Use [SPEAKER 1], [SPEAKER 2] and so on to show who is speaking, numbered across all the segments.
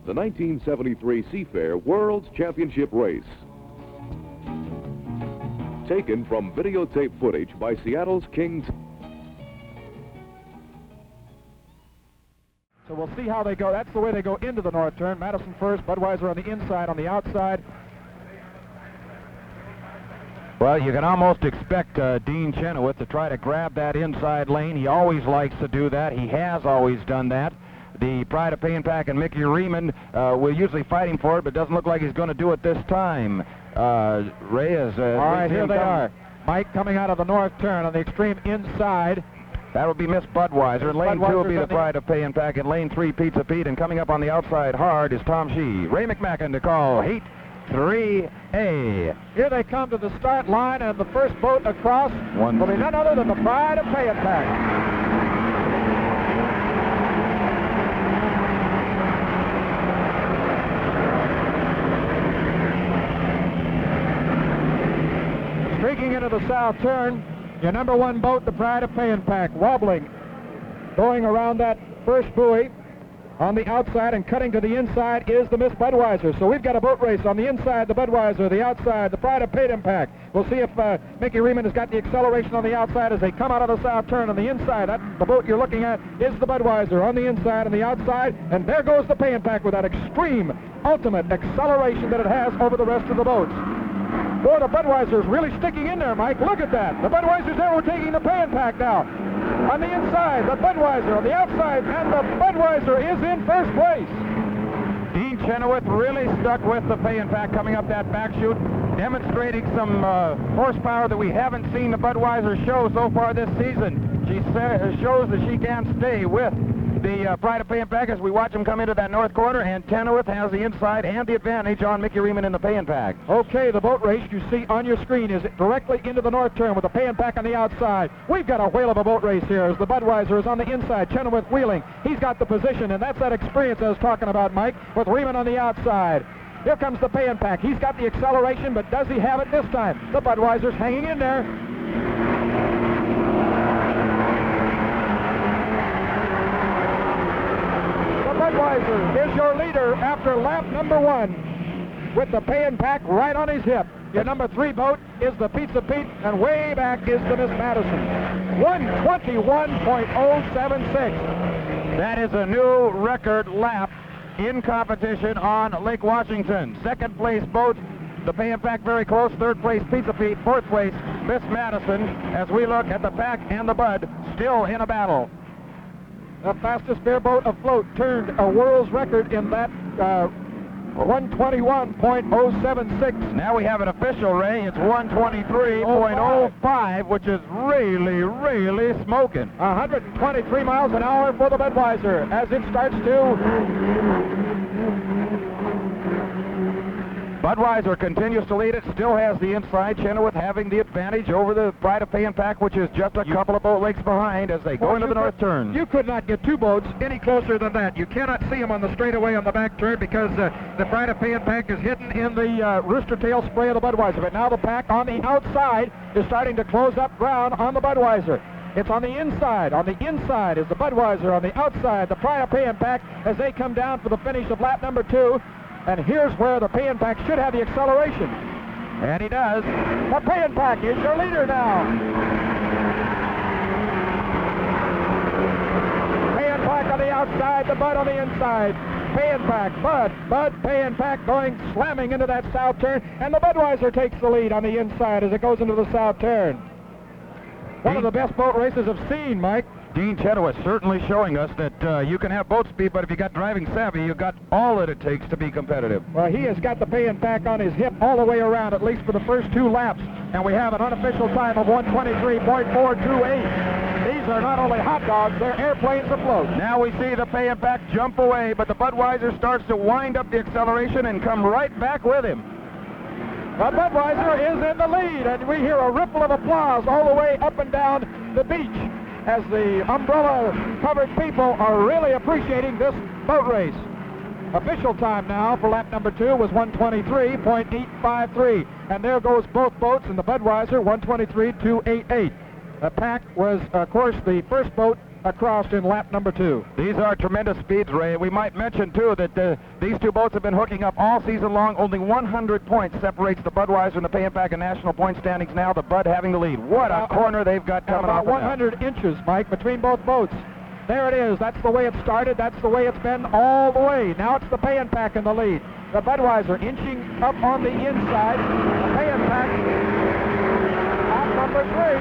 [SPEAKER 1] the 1973 Seafair World's Championship race. Taken from videotape footage by Seattle's King.
[SPEAKER 2] So we'll see how they go. That's the way they go into the north turn. Madison first, Budweiser on the inside, on the outside.
[SPEAKER 3] Well, you can almost expect Dean Chenoweth to try to grab that inside lane. He always likes to do that. He has always done that. The Pride of Pay and Pack and Mickey Riemann will usually fight him for it, but doesn't look like he's going to do it this time. Ray is...
[SPEAKER 2] all right, here they are. Mike coming out of the north turn on the extreme inside.
[SPEAKER 3] That would be Miss Budweiser. Lane 2 will be the Pride of Pay and Pack, and Lane 3, Pizza Pete. And coming up on the outside hard is Tom Shee. Ray McMacken to call Heat 3A.
[SPEAKER 2] Here they come to the start line, and the first boat across will be none other than the Pride of Pay and Pack. Streaking into the south turn, your number one boat, the Pride of Pay and Pack, wobbling, going around that first buoy. On the outside and cutting to the inside is the Miss Budweiser. So we've got a boat race on the inside, the Budweiser, the outside, the Pride of Pay and Pack. We'll see if Mickey Riemann has got the acceleration on the outside as they come out of the south turn. On the inside, the boat you're looking at is the Budweiser on the inside and the outside. And there goes the Pay and Pack with that extreme, ultimate acceleration that it has over the rest of the boats. Boy, the Budweiser's really sticking in there, Mike. Look at that. The Budweiser's there. We're taking the Pay and Pack now. On the inside, the Budweiser. On the outside, and the Budweiser is in first place.
[SPEAKER 3] Dean Chenoweth really stuck with the Pay and Pack coming up that back chute, demonstrating some horsepower that we haven't seen the Budweiser show so far this season. She shows that she can stay with the Pride of Pay and Pack as we watch them come into that north corner, and Chenoweth has the inside and the advantage on Mickey Riemann in the Pay and Pack.
[SPEAKER 2] Okay, the boat race you see on your screen is directly into the north turn with the Pay and Pack on the outside. We've got a whale of a boat race here as the Budweiser is on the inside, Chenoweth wheeling. He's got the position, and that's that experience I was talking about, Mike, with Riemann on the outside. Here comes the Pay and Pack. He's got the acceleration, but does he have it this time? The Budweiser's hanging in there. Budweiser is your leader after lap number 1 with the Pay and Pack right on his hip. Your number 3 boat is the Pizza Pete, and way back is the Miss Madison. 121.076.
[SPEAKER 3] That is a new record lap in competition on Lake Washington. Second place boat, the Pay and Pack very close. Third place Pizza Pete. Fourth place Miss Madison, as we look at the Pack and the Bud still in a battle.
[SPEAKER 2] The fastest beer boat afloat turned a world's record in that 121.076.
[SPEAKER 3] Now we have an official, Ray. It's 123.05, which is really, really smoking.
[SPEAKER 2] 123 miles an hour for the Budweiser as it starts to...
[SPEAKER 3] Budweiser continues to lead it, still has the inside. Chenoweth having the advantage over the Pride of Pay and Pack, which is just a couple of boat lengths behind as they go into the north turn.
[SPEAKER 2] You could not get two boats any closer than that. You cannot see them on the straightaway on the back turn because the Pride of Pay and Pack is hidden in the rooster tail spray of the Budweiser. But now the Pack on the outside is starting to close up ground on the Budweiser. It's on the inside. On the inside is the Budweiser. On the outside, the Pride of Pay and Pack as they come down for the finish of lap number 2. And here's where the Pay and Pack should have the acceleration.
[SPEAKER 3] And he does.
[SPEAKER 2] The Pay and Pack is your leader now. Pay and Pack on the outside, the Bud on the inside. Pay and Pack, Bud, Pay and Pack going slamming into that south turn. And the Budweiser takes the lead on the inside as it goes into the south turn. One of the best boat races I've seen, Mike.
[SPEAKER 3] Dean Chenoweth certainly showing us that you can have boat speed, but if you got driving savvy, you've got all that it takes to be competitive.
[SPEAKER 2] Well, he has got the Pay and Pack on his hip all the way around, at least for the first 2 laps. And we have an unofficial time of 123.428. These are not only hot dogs, they're airplanes afloat.
[SPEAKER 3] Now we see the Pay and Pack jump away, but the Budweiser starts to wind up the acceleration and come right back with him.
[SPEAKER 2] The Budweiser is in the lead, and we hear a ripple of applause all the way up and down the beach as the umbrella-covered people are really appreciating this boat race. Official time now for lap number 2 was 123.853, and there goes both boats in the Budweiser, 123.288. The Pack was, of course, the first boat across in lap number 2.
[SPEAKER 3] These are tremendous speeds, Ray. We might mention, too, that these two boats have been hooking up all season long. Only 100 points separates the Budweiser and the Pay 'n Pack in national point standings now, the Bud having the lead. What a corner they've got coming
[SPEAKER 2] about
[SPEAKER 3] off.
[SPEAKER 2] 100 inches, Mike, between both boats. There it is. That's the way it started. That's the way it's been all the way. Now it's the Pay 'n Pack in the lead. The Budweiser inching up on the inside. The Pay 'n Pack at number 3.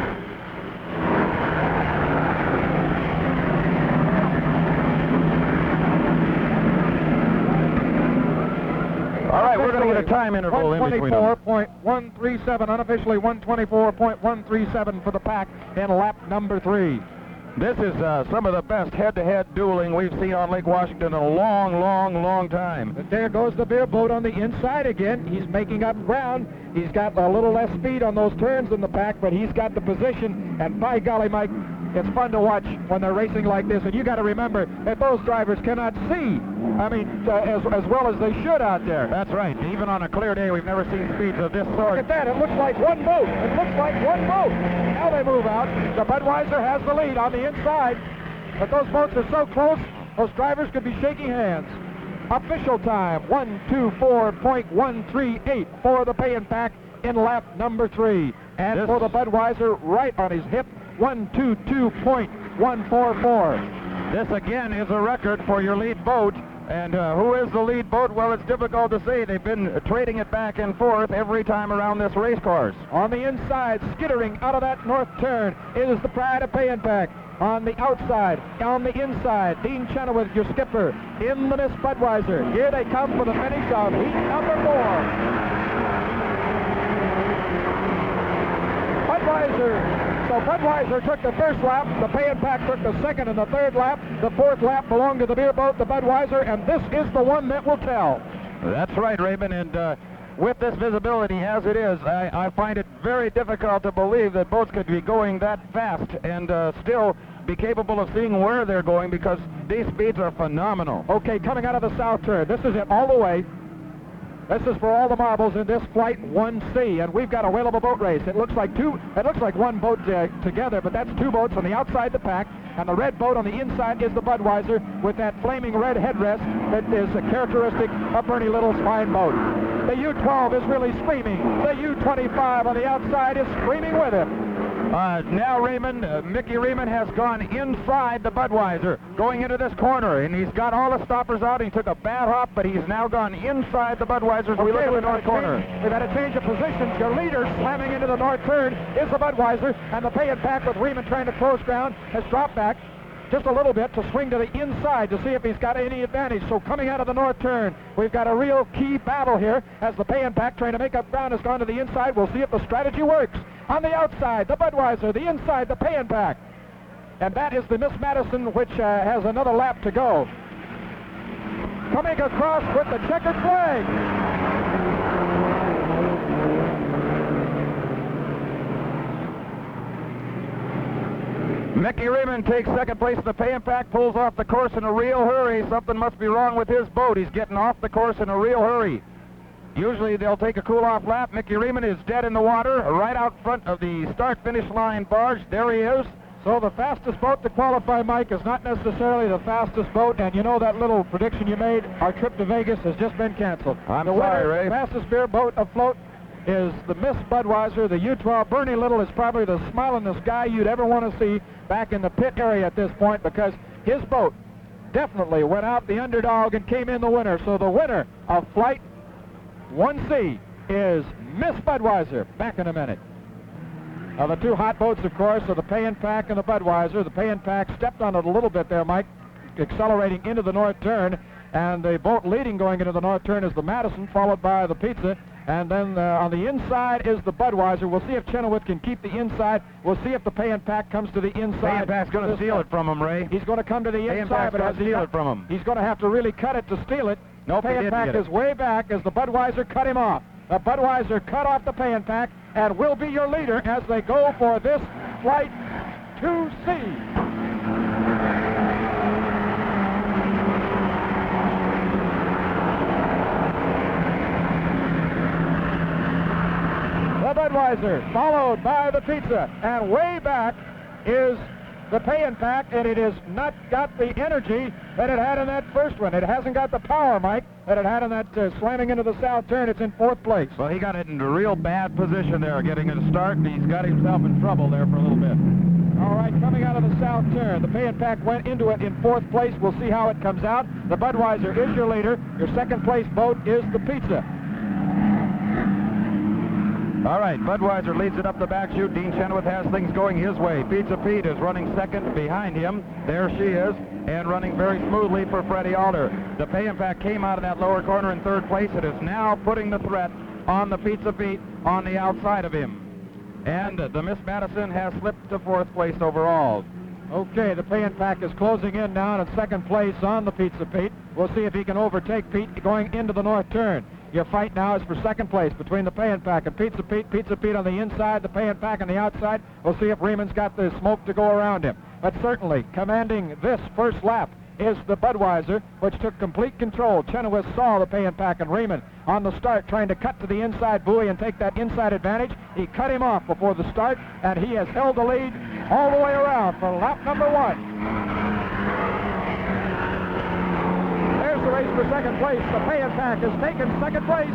[SPEAKER 3] All right, we're going to get a time interval in between them.
[SPEAKER 2] 124.137, unofficially 124.137 for the pack in lap number 3.
[SPEAKER 3] This is some of the best head-to-head dueling we've seen on Lake Washington in a long time.
[SPEAKER 2] But there goes the beer boat on the inside again. He's making up ground. He's got a little less speed on those turns than the pack, but he's got the position. And by golly, Mike, it's fun to watch when they're racing like this. And you got to remember that those drivers cannot see, as well as they should out there.
[SPEAKER 3] That's right. Even on a clear day, we've never seen speeds of this sort.
[SPEAKER 2] Look at that. It looks like one boat. It looks like one boat. Now they move out. The Budweiser has the lead on the inside. But those boats are so close, those drivers could be shaking hands. Official time, 124.138 for the Pay 'n Pack in lap number 3. And for the Budweiser, right on his hip, 122.144.
[SPEAKER 3] This again is a record for your lead boat. And who is the lead boat? Well, it's difficult to say. They've been trading it back and forth every time around this race course.
[SPEAKER 2] On the inside, skittering out of that north turn, is the Pride of Pay 'n Pack. On the outside, on the inside, Dean Chenoweth, your skipper, in the Miss Budweiser. Here they come for the finish of heat number 4. So Budweiser took the first lap, the Pay 'n Pack took the second and the third lap. The fourth lap belonged to the beer boat, the Budweiser, and this is the one that will tell.
[SPEAKER 3] That's right, Raymond, and with this visibility as it is, I find it very difficult to believe that boats could be going that fast and still be capable of seeing where they're going, because these speeds are phenomenal.
[SPEAKER 2] Okay, coming out of the south turn, this is it all the way. This is for all the marbles in this Flight 1C, and we've got a whale of a boat race. It looks like one boat together, but that's two boats on the outside the pack, and the red boat on the inside is the Budweiser with that flaming red headrest that is a characteristic of Bernie Little's fine boat. The U-12 is really screaming. The U-25 on the outside is screaming with him.
[SPEAKER 3] Now, Raymond, Mickey Riemann has gone inside the Budweiser, going into this corner, and he's got all the stoppers out. He took a bad hop, but he's now gone inside the Budweiser. We look at the north corner.
[SPEAKER 2] We've had a change of positions. Your leader slamming into the north turn is the Budweiser, and the Pay 'n Pack with Riemann trying to close ground has dropped back just a little bit to swing to the inside to see if he's got any advantage. So coming out of the north turn, we've got a real key battle here as the Pay 'n Pack trying to make up ground has gone to the inside. We'll see if the strategy works. On the outside, the Budweiser, the inside, the Pay 'n Pack. And that is the Miss Madison, which has another lap to go. Coming across with the checkered flag.
[SPEAKER 3] Mickey Riemann takes second place in the Pay 'n Pack, pulls off the course in a real hurry. Something must be wrong with his boat. He's getting off the course in a real hurry. Usually they'll take a cool-off lap. Mickey Riemann is dead in the water, right out front of the start-finish line barge. There he is.
[SPEAKER 2] So the fastest boat to qualify, Mike, is not necessarily the fastest boat, and you know that little prediction you made, our trip to Vegas has just been canceled.
[SPEAKER 3] I'm sorry, Ray.
[SPEAKER 2] The fastest beer boat afloat is the Miss Budweiser, the U-12. Bernie Little is probably the smilingest guy you'd ever want to see back in the pit area at this point, because his boat definitely went out the underdog and came in the winner. So the winner of Flight 1C is Miss Budweiser. Back in a minute. The two hot boats, of course, are the Pay 'n Pack and the Budweiser. The Pay 'n Pack stepped on it a little bit there, Mike, accelerating into the north turn, and the boat leading going into the north turn is the Madison, followed by the Pizza, and then on the inside is the Budweiser. We'll see if Chenoweth can keep the inside. We'll see if the Pay 'n Pack comes to the inside.
[SPEAKER 3] Pay 'n Pack's going to steal it from him, Ray.
[SPEAKER 2] He's going to come to the inside, but
[SPEAKER 3] steal it from him.
[SPEAKER 2] He's going to have to really cut it to steal it.
[SPEAKER 3] Nope,
[SPEAKER 2] Pay 'n Pack is way back as the Budweiser cut him off. The Budweiser cut off the Pay 'n Pack and will be your leader as they go for this Flight 2C. The Budweiser, followed by the Pizza, and way back is the pay and pack, and it has not got the energy that it had in that first one. It hasn't got the power, Mike, that it had in that slamming into the south turn. It's in fourth place.
[SPEAKER 3] Well, he got it in a real bad position there, getting it a start, and he's got himself in trouble there for a little bit.
[SPEAKER 2] All right, coming out of the south turn, the pay and pack went into it in fourth place. We'll see how it comes out. The Budweiser is your leader. Your second place boat is the Pizza.
[SPEAKER 3] All right, Budweiser leads it up the back chute. Dean Chenoweth has things going his way. Pizza Pete is running second behind him. There she is, and running very smoothly for Freddie Alder. The pay and pack came out of that lower corner in third place. It is now putting the threat on the Pizza Pete on the outside of him. And the Miss Madison has slipped to fourth place overall.
[SPEAKER 2] Okay, the pay and pack is closing in now in second place on the Pizza Pete. We'll see if he can overtake Pete going into the north turn. Your fight now is for second place between the pay and pack and Pizza Pete. Pizza Pete on the inside, the pay and pack on the outside. We'll see if Riemann's got the smoke to go around him. But certainly, commanding this first lap is the Budweiser, which took complete control. Chenoweth saw the pay and pack and Riemann on the start trying to cut to the inside buoy and take that inside advantage. He cut him off before the start, and he has held the lead all the way around for lap number one. There's the race for second place. The pay and pack has taken second place.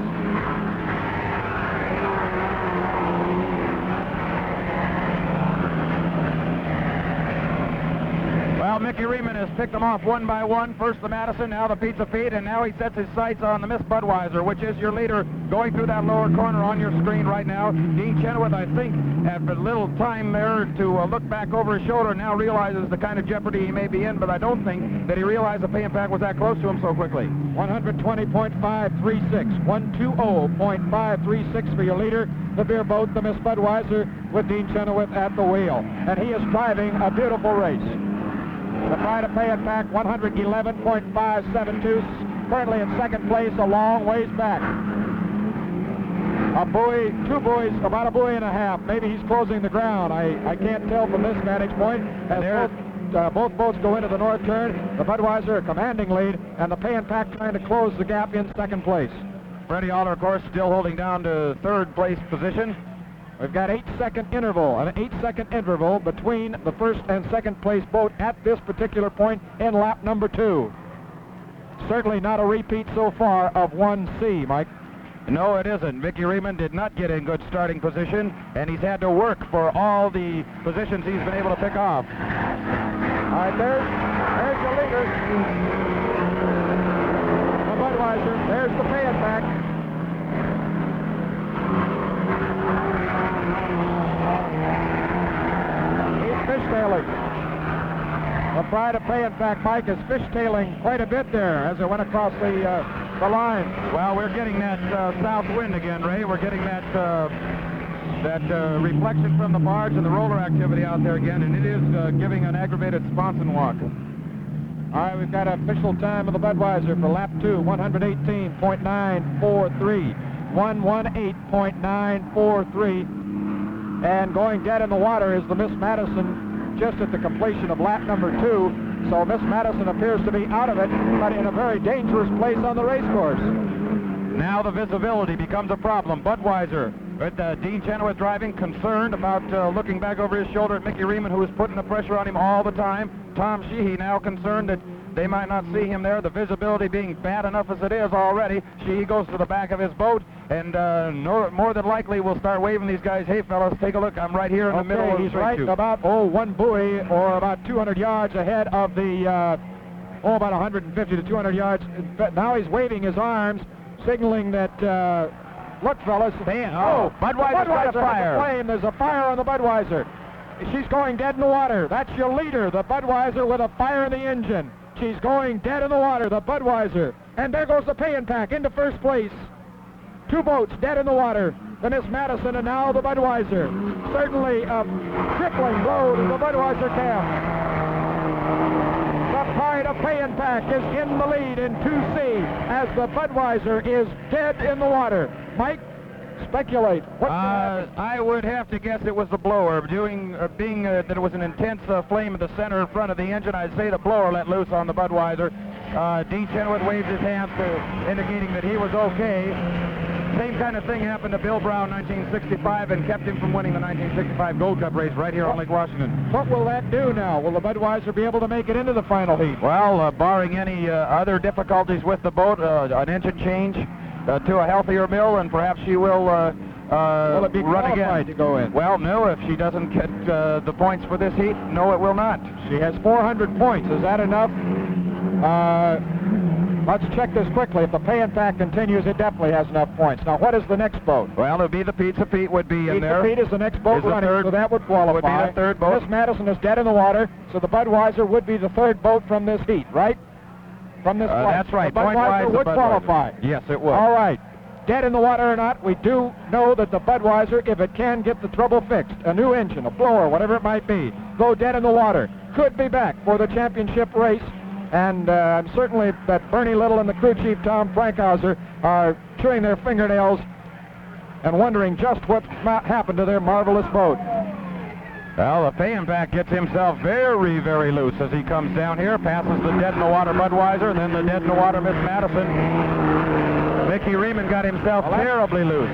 [SPEAKER 3] Well, Mickey Riemann has picked them off one by one. First the Madison, now the Pizza Pete, and now he sets his sights on the Miss Budweiser, which is your leader going through that lower corner on your screen right now. Dean Chenoweth, I think, after a little time there to look back over his shoulder, now realizes the kind of jeopardy he may be in, but I don't think that he realized the pay and pack was that close to him so quickly.
[SPEAKER 2] 120.536, 120.536 for your leader, the beer boat, the Miss Budweiser, with Dean Chenoweth at the wheel. And he is driving a beautiful race. The Pride of Pay and Pack, 111.572, currently in second place, a long ways back. A buoy, two buoys, about a buoy and a half. Maybe he's closing the ground. I can't tell from this vantage point. As both boats go into the north turn, the Budweiser a commanding lead, and the Pay and Pack trying to close the gap in second place.
[SPEAKER 3] Freddie Alder, of course, still holding down to third place position.
[SPEAKER 2] We've got an 8-second interval between the first and second place boat at this particular point in lap number 2. Certainly not a repeat so far of 1C, Mike.
[SPEAKER 3] No, it isn't. Mickey Riemann did not get in good starting position, and he's had to work for all the positions he's been able to pick off.
[SPEAKER 2] All right, there's your leader. The Budweiser. There's the Pay and Pack. Fishtailing. The Pride of Pay and Pack, Mike, is fishtailing quite a bit there as it went across the line.
[SPEAKER 3] Well, we're getting that south wind again, Ray. We're getting that reflection from the barge and the roller activity out there again, and it is giving an aggravated sponson walk.
[SPEAKER 2] All right, we've got official time of the Budweiser for lap 2, 118.943. 118.943. And going dead in the water is the Miss Madison just at the completion of lap number 2. So Miss Madison appears to be out of it, but in a very dangerous place on the race course.
[SPEAKER 3] Now the visibility becomes a problem. Budweiser, with Dean Chenoweth driving, concerned about looking back over his shoulder at Mickey Riemann, who is putting the pressure on him all the time. Tom Sheehy now concerned that they might not see him there, the visibility being bad enough as it is already. Sheehy goes to the back of his boat, and more than likely we'll start waving these guys, hey fellas, take a look, I'm right here in the middle of the
[SPEAKER 2] he's right about, one buoy, or about 200 yards ahead of the, about 150 to 200 yards. Now he's waving his arms, signaling that, look fellas.
[SPEAKER 3] Budweiser's got a fire.
[SPEAKER 2] There's a fire on the Budweiser. She's going dead in the water. That's your leader, the Budweiser, with a fire in the engine. She's going dead in the water, the Budweiser. And there goes the Pay and Pack into first place. Two boats dead in the water, the Miss Madison and now the Budweiser. Certainly a crippling blow to the Budweiser camp. The Pride of Pay and Pack is in the lead in 2C as the Budweiser is dead in the water. Mike, speculate.
[SPEAKER 3] I would have to guess it was the blower. Being that it was an intense flame in the center in front of the engine, I'd say the blower let loose on the Budweiser. Dean Chenoweth waved his hands indicating that he was okay. Same kind of thing happened to Bill Brown in 1965 and kept him from winning the 1965 Gold Cup race right here on Lake Washington.
[SPEAKER 2] What will that do now? Will the Budweiser be able to make it into the final heat?
[SPEAKER 3] Well, barring any other difficulties with the boat, an engine change to a healthier mill, and perhaps she will
[SPEAKER 2] it be
[SPEAKER 3] run again
[SPEAKER 2] to go in?
[SPEAKER 3] Well, no, if she doesn't get the points for this heat, no, it will not.
[SPEAKER 2] She has 400 points. Is that enough? Let's check this quickly. If the pay and pack continues, it definitely has enough points. Now, what is the next boat?
[SPEAKER 3] Well, it would be the Pizza Pete would be in there.
[SPEAKER 2] Pizza Pete is the next boat running, so that would qualify.
[SPEAKER 3] Would be the third boat.
[SPEAKER 2] Miss Madison is dead in the water, so the Budweiser would be the third boat from this heat, right? From this flight.
[SPEAKER 3] That's right.
[SPEAKER 2] The Budweiser would qualify.
[SPEAKER 3] Yes, it would.
[SPEAKER 2] All right. Dead in the water or not, we do know that the Budweiser, if it can get the trouble fixed, a new engine, a blower, whatever it might be, go dead in the water, could be back for the championship race. And I'm certainly that Bernie Little and the crew chief, Tom Frankhauser, are chewing their fingernails and wondering just what happened to their marvelous boat.
[SPEAKER 3] Well, the pay and pack gets himself very, very loose as he comes down here, passes the dead-in-the-water Budweiser, and then the dead-in-the-water Miss Madison. Mickey Riemann got himself terribly loose.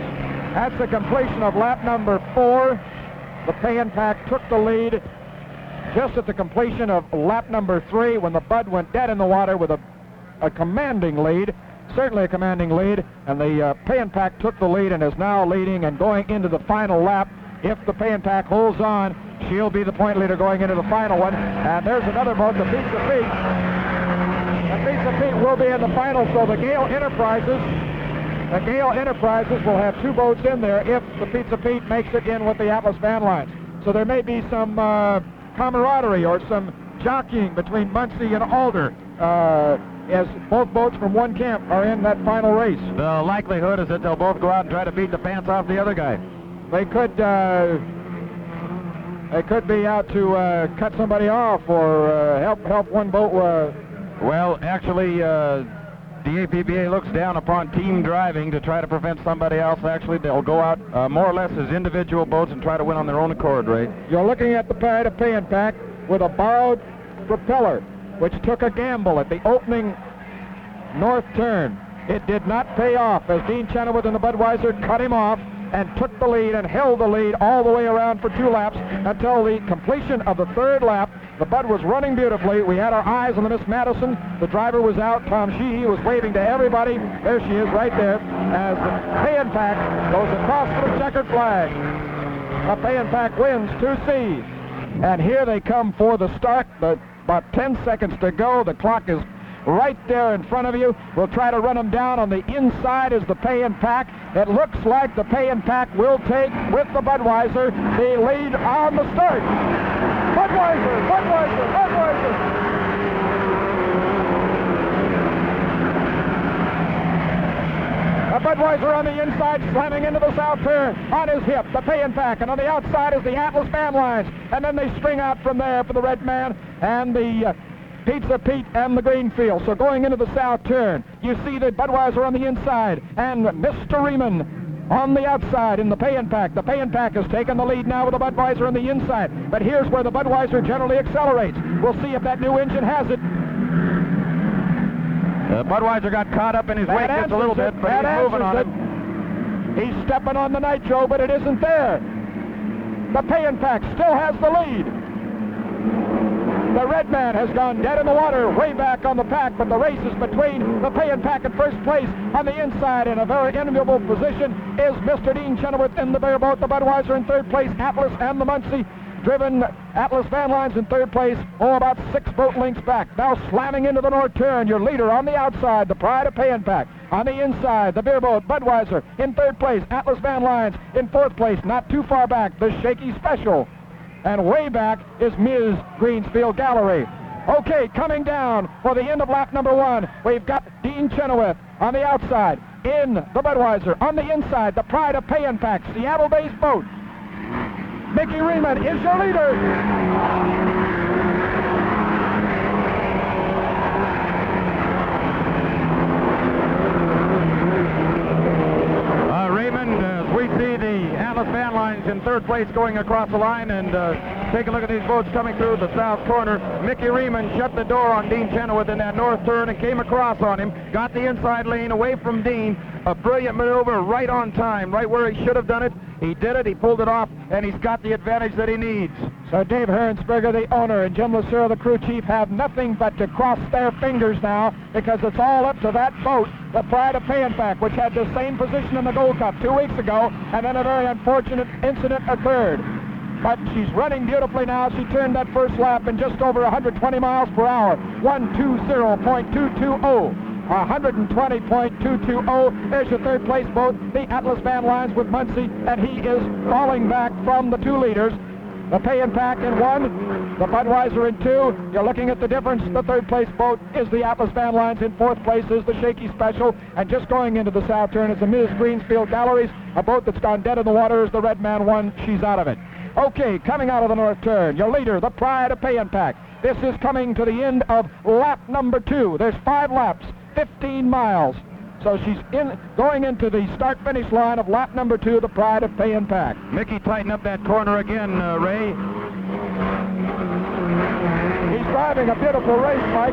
[SPEAKER 2] That's the completion of lap number 4. The pay and pack took the lead just at the completion of lap number 3 when the Bud went dead in the water with a commanding lead, certainly a commanding lead, and the pay and pack took the lead and is now leading and going into the final lap. If the pay and pack holds on, she'll be the point leader going into the final one. And there's another boat, the Pizza Pete. The Pizza Pete will be in the final, so the Gale Enterprises will have 2 boats in there if the Pizza Pete makes it in with the Atlas Van Lines. So there may be some camaraderie or some jockeying between Muncie and Alder as both boats from one camp are in that final race.
[SPEAKER 3] The likelihood is that they'll both go out and try to beat the pants off the other guy.
[SPEAKER 2] They could be out to cut somebody off or help one boat.
[SPEAKER 3] Well, actually, the APBA looks down upon team driving to try to prevent somebody else. Actually, they'll go out more or less as individual boats and try to win on their own accord, Ray.
[SPEAKER 2] You're looking at the Pride of Pay and Pack with a borrowed propeller, which took a gamble at the opening north turn. It did not pay off as Dean Chenoweth and the Budweiser cut him off and took the lead and held the lead all the way around for 2 laps until the completion of the 3rd lap. The Bud was running beautifully. We had our eyes on the Miss Madison. The driver was out. Tom Sheehy was waving to everybody. There she is right there as the Pay and Pack goes across for the checkered flag. The Pay and Pack wins 2 C's. And here they come for the start. About 10 seconds to go. The clock is right there in front of you. We'll try to run them down. On the inside is the Pay and Pack. It looks like the Pay and Pack will take, with the Budweiser, the lead on the start. Budweiser, Budweiser, Budweiser. The Budweiser on the inside, slamming into the south turn. On his hip, the Pay and Pack, and on the outside is the Atlas Van Lines. And then they string out from there for the Red Man and the Pizza Pete and the Greenfield. So going into the south turn, you see the Budweiser on the inside and Mr. Riemann on the outside in the Pay and Pack. The Pay and Pack has taken the lead now with the Budweiser on the inside. But here's where the Budweiser generally accelerates. We'll see if that new engine has it.
[SPEAKER 3] Budweiser got caught up in his wake just a little bit, but he's moving on it.
[SPEAKER 2] He's stepping on the nitro, but it isn't there. The Pay and Pack still has the lead. The Red Man has gone dead in the water, way back on the pack, but the race is between the Pay and Pack in first place. On the inside, in a very enviable position, is Mr. Dean Chenoweth in the bare boat. The Budweiser in third place, Atlas and the Muncie-driven Atlas Van Lines in third place, about 6 boat lengths back. Now slamming into the north turn, your leader on the outside, the Pride of Pay and Pack. On the inside, the beer boat, Budweiser in third place, Atlas Van Lines in fourth place, not too far back, the Shaky Special. And way back is Ms. Greensfield Gallery. Okay, coming down for the end of lap number 1, we've got Dean Chenoweth on the outside, in the Budweiser. On the inside, the Pride of Pay and Pack, Seattle-based boat. Mickey Riemann is your leader.
[SPEAKER 3] Raymond, we see the Atlas Van Lines in third place going across the line, and take a look at these boats coming through the south corner. Mickey Riemann shut the door on Dean Chenoweth in that north turn and came across on him, got the inside lane away from Dean. A brilliant maneuver right on time, right where he should have done it. He did it, he pulled it off, and he's got the advantage that he needs.
[SPEAKER 2] So Dave Hernsberger, the owner, and Jim Lucero, the crew chief, have nothing but to cross their fingers now, because it's all up to that boat, the Pride of Payenpack, which had the same position in the Gold Cup 2 weeks ago, and then a very unfortunate incident occurred. But she's running beautifully now. She turned that first lap in just over 120 miles per hour, 120.220. 120.220. There's your third place boat, the Atlas Van Lines with Muncie, and he is falling back from the two leaders. The Payenpack in 1, the Budweiser in 2. You're looking at the difference. The third place boat is the Atlas Van Lines. In fourth place is the Shaky Special. And just going into the south turn is the Ms. Greensfield Galleries. A boat that's gone dead in the water is the Red Man 1. She's out of it. Okay, coming out of the north turn, your leader, the Pride of Payenpack. This is coming to the end of lap number 2. There's 5 laps. 15 miles. So she's going into the start-finish line of lap number 2, the Pride of Payenpack.
[SPEAKER 3] Mickey tightened up that corner again, Ray.
[SPEAKER 2] He's driving a beautiful race, Mike.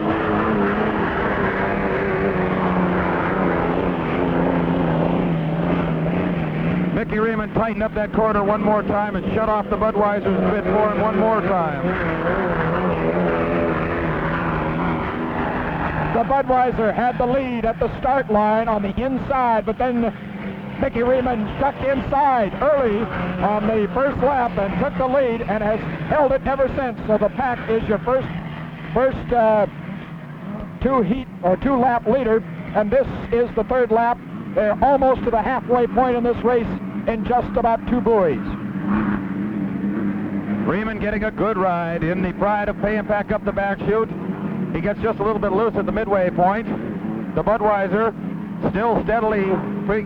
[SPEAKER 3] Mickey Riemann tightened up that corner one more time and shut off the Budweisers a bit for him one more time.
[SPEAKER 2] The Budweiser had the lead at the start line on the inside, but then Mickey Riemann stuck inside early on the first lap and took the lead and has held it ever since. So the pack is your first two-lap leader, and this is the third lap. They're almost to the halfway point in this race in just about 2 buoys.
[SPEAKER 3] Riemann getting a good ride in the Pride of Payenpack up the back chute. He gets just a little bit loose at the midway point. The Budweiser still steadily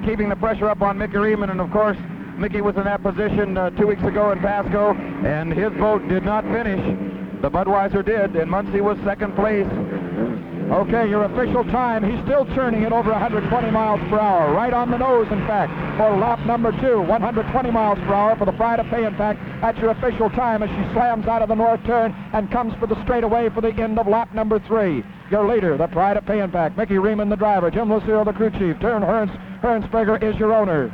[SPEAKER 3] keeping the pressure up on Mickey Riemann, and of course Mickey was in that position 2 weeks ago in Pasco, and his boat did not finish. The Budweiser did, and Muncie was second place.
[SPEAKER 2] Okay, your official time, he's still churning at over 120 miles per hour, right on the nose, in fact, for lap number 2, 120 miles per hour for the Pride of Payenpack. That's your official time as she slams out of the north turn and comes for the straightaway for the end of lap number 3. Your leader, the Pride of Payenpack, Mickey Riemann, the driver, Jim Lucero, the crew chief, Hernsberger is your owner.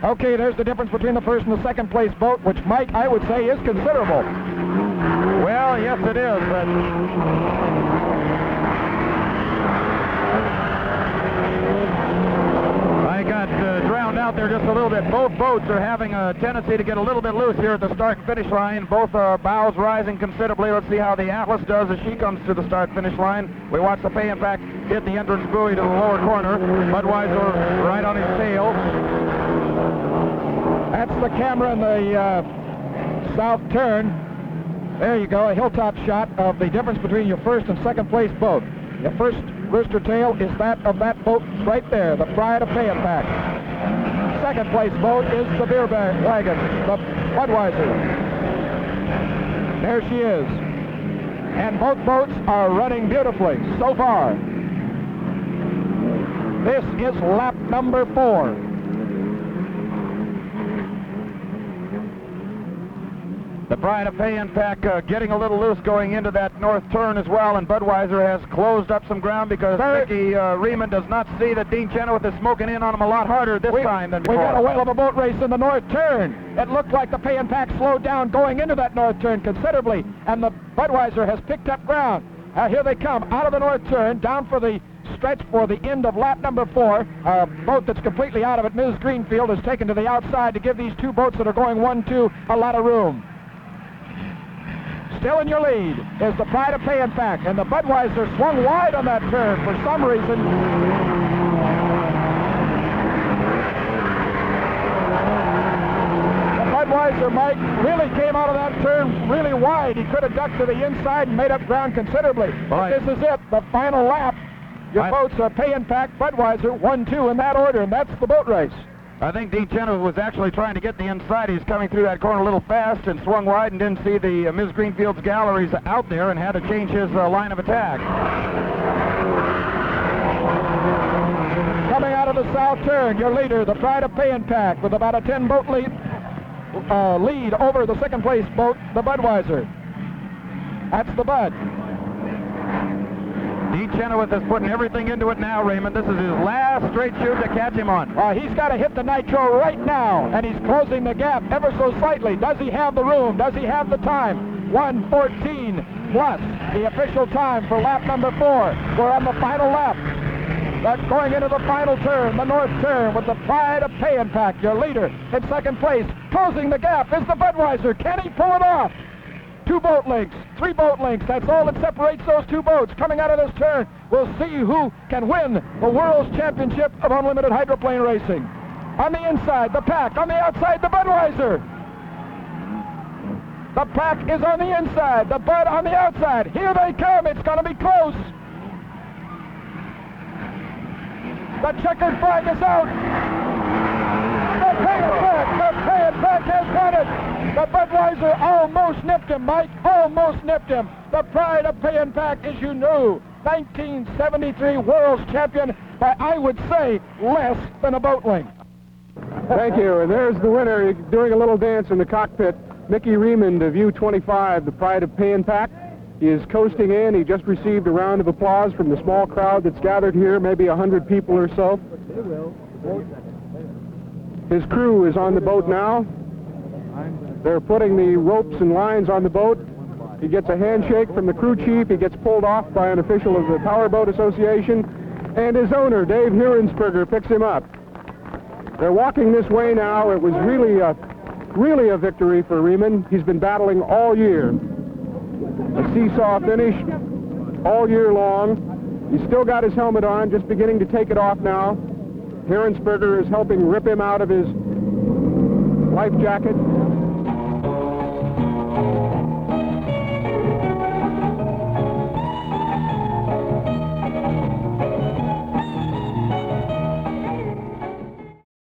[SPEAKER 2] Okay, there's the difference between the first and the second place boat, which, Mike, I would say is considerable.
[SPEAKER 3] Well, yes, it is, but I got drowned out there just a little bit. Both boats are having a tendency to get a little bit loose here at the start-finish line. Both bows rising considerably. Let's see how the Atlas does as she comes to the start-finish line. We watch the Payenpack hit the entrance buoy to the lower corner. Budweiser right on his tail.
[SPEAKER 2] That's the camera in the south turn. There you go, a hilltop shot of the difference between your first and second place boat. Your first rooster tail is that of that boat right there, the Pride of Payenpack. Second place boat is the beer wagon, the Budweiser. There she is. And both boats are running beautifully so far. This is lap number 4.
[SPEAKER 3] The Pride of Payenpack getting a little loose going into that north turn as well, and Budweiser has closed up some ground because Mickey Riemann does not see that Dean Chenoweth is smoking in on him a lot harder this time than before.
[SPEAKER 2] We got a whale of a boat race in the north turn. It looked like the Payenpack slowed down going into that north turn considerably, and the Budweiser has picked up ground. Here they come out of the north turn, down for the stretch for the end of lap number 4. A boat that's completely out of it, Ms. Greenfield, is taken to the outside to give these two boats that are going 1-2 a lot of room. Still in your lead is the Pride of Payenpack, and the Budweiser swung wide on that turn for some reason. The Budweiser, Mike, really came out of that turn really wide. He could have ducked to the inside and made up ground considerably. But this is it, the final lap. Your boats are Payenpack, Budweiser, 1-2 in that order, and that's the boat race.
[SPEAKER 3] I think Dean Chenoweth was actually trying to get the inside. He's coming through that corner a little fast and swung wide and didn't see the Ms. Greenfield's galleries out there and had to change his line of attack.
[SPEAKER 2] Coming out of the south turn, your leader, the Pride of Payenpack, with about a 10-boat lead. lead over the second place boat, the Budweiser. That's the Bud.
[SPEAKER 3] Dean Chenoweth is putting everything into it now, Raymond. This is his last straight shoot to catch him on.
[SPEAKER 2] He's got to hit the nitro right now, and he's closing the gap ever so slightly. Does he have the room? Does he have the time? 1:14 plus the official time for lap number 4. We're on the final lap. That's going into the final turn, the north turn, with the Pride of Pay and Pack, your leader in second place. Closing the gap is the Budweiser. Can he pull it off? 2 boat lengths, 3 boat lengths. That's all that separates those 2 boats. Coming out of this turn, we'll see who can win the World's Championship of Unlimited Hydroplane Racing. On the inside, the Pack. On the outside, the Budweiser. The Pack is on the inside, the Bud on the outside. Here they come. It's going to be close. The checkered flag is out. The Pay and Pack has won it. The Budweiser almost nipped him, Mike, almost nipped him. The Pride of Pay and Pack is your new 1973 World's Champion by, I would say, less than a boat length.
[SPEAKER 4] Thank you, and there's the winner doing a little dance in the cockpit, Mickey Riemund of U-25, the Pride of Pay and Pack. He is coasting in. He just received a round of applause from the small crowd that's gathered here, maybe 100 people or so. His crew is on the boat now. They're putting the ropes and lines on the boat. He gets a handshake from the crew chief. He gets pulled off by an official of the Powerboat Association, and his owner, Dave Hirensberger, picks him up. They're walking this way now. It was really a victory for Riemund. He's been battling all year. A seesaw finish all year long. He's still got his helmet on, just beginning to take it off now. Hirensberger is helping rip him out of his life jacket.